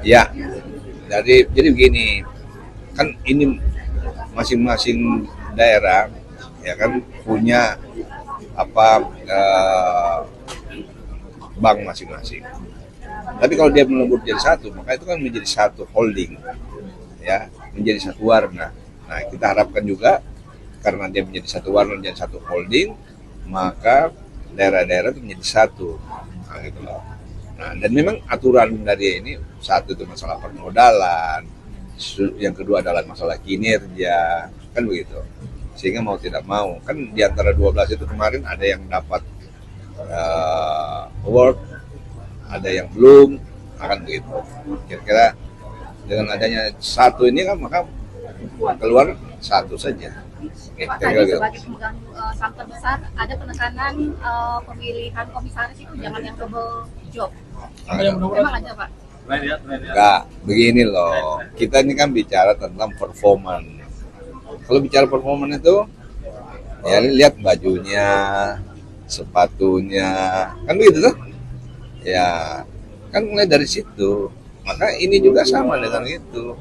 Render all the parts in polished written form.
Ya, jadi begini, kan ini masing-masing daerah ya kan punya apa bank masing-masing. Tapi kalau dia melebur jadi satu, maka itu kan menjadi satu holding, ya, menjadi satu warna. Nah, kita harapkan juga karena dia menjadi satu warna, menjadi satu holding, maka daerah-daerah itu menjadi satu. Nah, gitu loh. Nah, dan memang aturan dari ini satu itu masalah permodalan, yang kedua adalah masalah kinerja, kan begitu. Sehingga mau tidak mau, kan di antara 12 itu kemarin ada yang dapat award, ada yang belum, akan begitu. Kira-kira dengan adanya satu ini kan maka keluar satu saja. Pak, tadi sebagai pemegang saham terbesar ada penekanan pemilihan komisaris itu jangan yang double job. Memang ada Pak? Enggak, begini loh. Kita ini kan bicara tentang performan. Kalau bicara performan itu, ya lihat bajunya, sepatunya, kan begitu tuh? Ya, kan mulai dari situ. Maka ini juga sama dengan itu.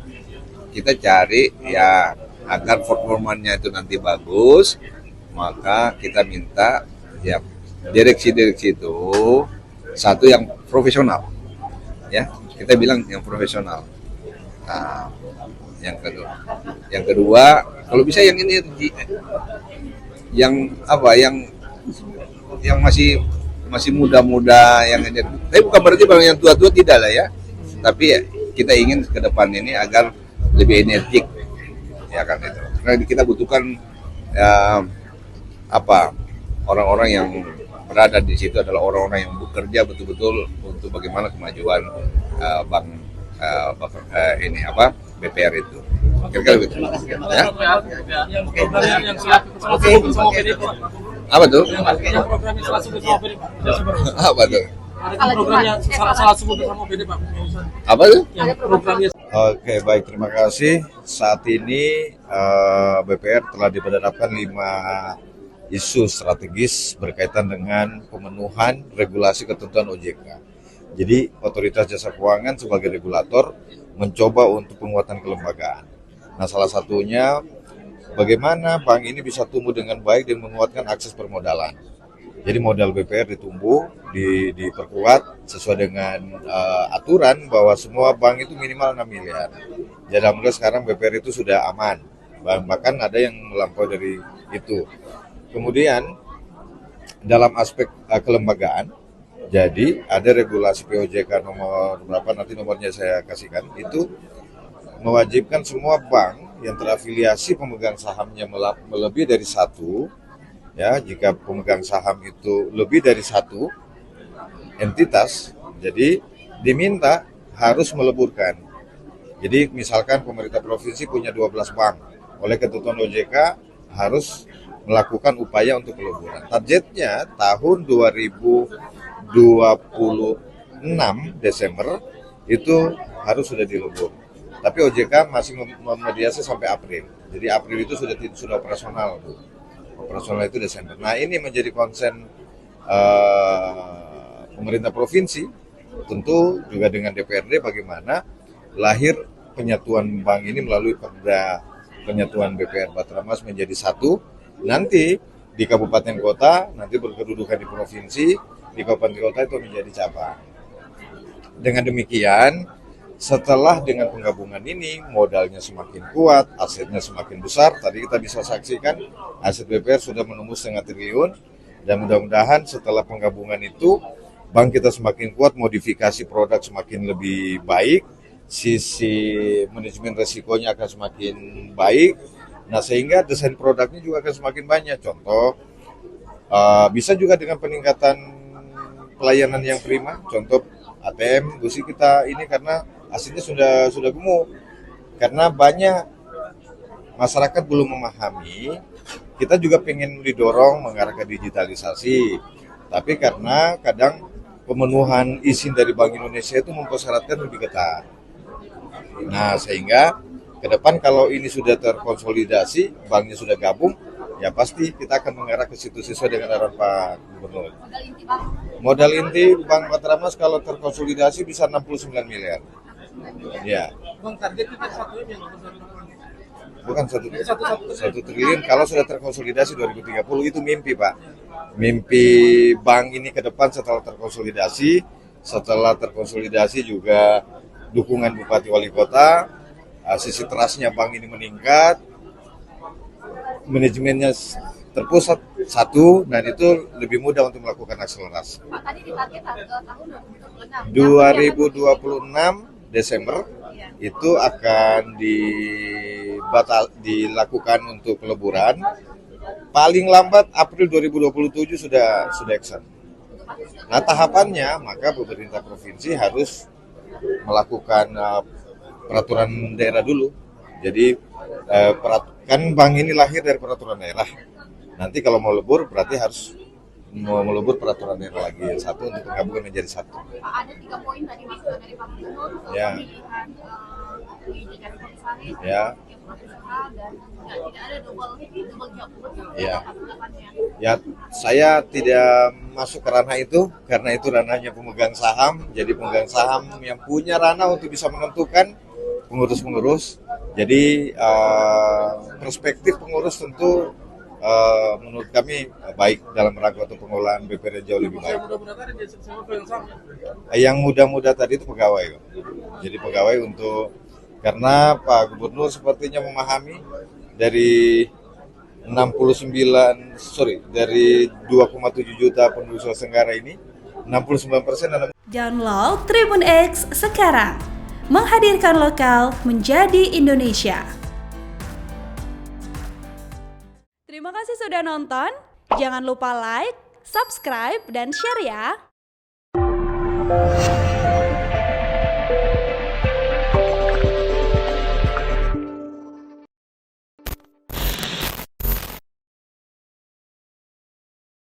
Kita cari ya agar performanya itu nanti bagus, maka kita minta ya direksi-direksi itu satu yang profesional, ya kita bilang yang profesional. Nah, yang kedua kalau bisa yang ini yang apa yang masih muda-muda yang ini. Tapi bukan berarti bang yang tua-tua tidak lah ya. Tapi ya, kita ingin ke depan ini agar lebih energik, ya kan itu. Karena kita butuhkan ya, apa orang-orang yang berada di situ adalah orang-orang yang bekerja betul-betul untuk bagaimana kemajuan bank ini apa BPR itu. Kira-kira begitu. Ya? Apa tuh? Apa tuh? Apa tuh? Oke, baik, terima kasih. Saat ini BPR telah diberhadapkan 5 isu strategis berkaitan dengan pemenuhan regulasi ketentuan OJK. Jadi, Otoritas Jasa Keuangan sebagai regulator mencoba untuk penguatan kelembagaan. Nah, salah satunya bagaimana bank ini bisa tumbuh dengan baik dan menguatkan akses permodalan. Jadi modal BPR diperkuat sesuai dengan aturan bahwa semua bank itu minimal 6 miliar. Jadi alhamdulillah sekarang BPR itu sudah aman, bahkan ada yang melampaui dari itu. Kemudian dalam aspek kelembagaan, jadi ada regulasi POJK nomor berapa, nanti nomornya saya kasihkan, itu mewajibkan semua bank yang terafiliasi pemegang sahamnya melebihi dari satu, ya jika pemegang saham itu lebih dari satu entitas, jadi diminta harus meleburkan. Jadi misalkan pemerintah provinsi punya 12 bank, oleh ketentuan OJK harus melakukan upaya untuk peleburan. Targetnya tahun 2026 Desember itu harus sudah dilebur. Tapi OJK masih memediasi sampai April. Jadi April itu sudah operasional. Operasional itu Desember. Nah, ini menjadi konsen pemerintah provinsi, tentu juga dengan DPRD bagaimana lahir penyatuan bank ini melalui perda penyatuan BPR Batramas menjadi satu. Nanti di kabupaten kota, nanti berkedudukan di provinsi, di kabupaten kota itu menjadi cabang. Dengan demikian, setelah dengan penggabungan ini, modalnya semakin kuat, asetnya semakin besar. Tadi kita bisa saksikan aset BPR sudah menembus 0,5 triliun, dan mudah-mudahan setelah penggabungan itu, bank kita semakin kuat, modifikasi produk semakin lebih baik, sisi manajemen resikonya akan semakin baik. Nah, sehingga desain produknya juga akan semakin banyak. Contoh, bisa juga dengan peningkatan pelayanan yang prima. Contoh, ATM gusi kita ini karena asetnya sudah gemuk. Karena banyak masyarakat belum memahami, kita juga pengen didorong mengarah ke digitalisasi. Tapi karena kadang pemenuhan izin dari Bank Indonesia itu mempersyaratkan lebih ketat. Nah, sehingga ke depan kalau ini sudah terkonsolidasi, banknya sudah gabung, ya pasti kita akan mengarah ke situ sesuai dengan arahan Pak Gubernur. Modal inti Bank Batramas kalau terkonsolidasi bisa 69 miliar. Ya, Bang, target kita satu yang bukan 1 triliun kalau sudah terkonsolidasi 2030 itu mimpi Pak. Mimpi bank ini ke depan setelah terkonsolidasi juga dukungan Bupati Wali Kota, sisi trustnya bank ini meningkat, manajemennya terpusat satu, dan itu lebih mudah untuk melakukan akselerasi. Pak, tadi ditarget tahun 2026. 2026 Desember itu akan dilakukan untuk peleburan. Paling lambat April 2027 sudah action. Nah, tahapannya maka pemerintah provinsi harus melakukan peraturan daerah dulu. Jadi kan bank ini lahir dari peraturan daerah. Nanti kalau mau lebur berarti harus melebur peraturan daerah lagi satu untuk penggabungan menjadi satu. Pak, ada 3 poin tadi masukan dari Pak Gubernur, Ya. pemilihan di jajaran komisaris, Ya. yang berusaha dan tidak ada double job Ya. depannya. Ya, saya tidak masuk ke ranah itu karena itu ranahnya pemegang saham. Jadi pemegang saham yang punya ranah untuk bisa menentukan pengurus-pengurus. Jadi perspektif pengurus tentu menurut kami baik dalam rangka untuk pengelolaan BPR jauh lebih baik. Yang muda-muda tadi itu pegawai, jadi pegawai karena Pak Gubernur sepertinya memahami dari 2,7 juta penduduk Sulawesi Tenggara ini 69% adalah. Download Tribun X sekarang, menghadirkan lokal menjadi Indonesia. Terima kasih sudah nonton. Jangan lupa like, subscribe, dan share ya.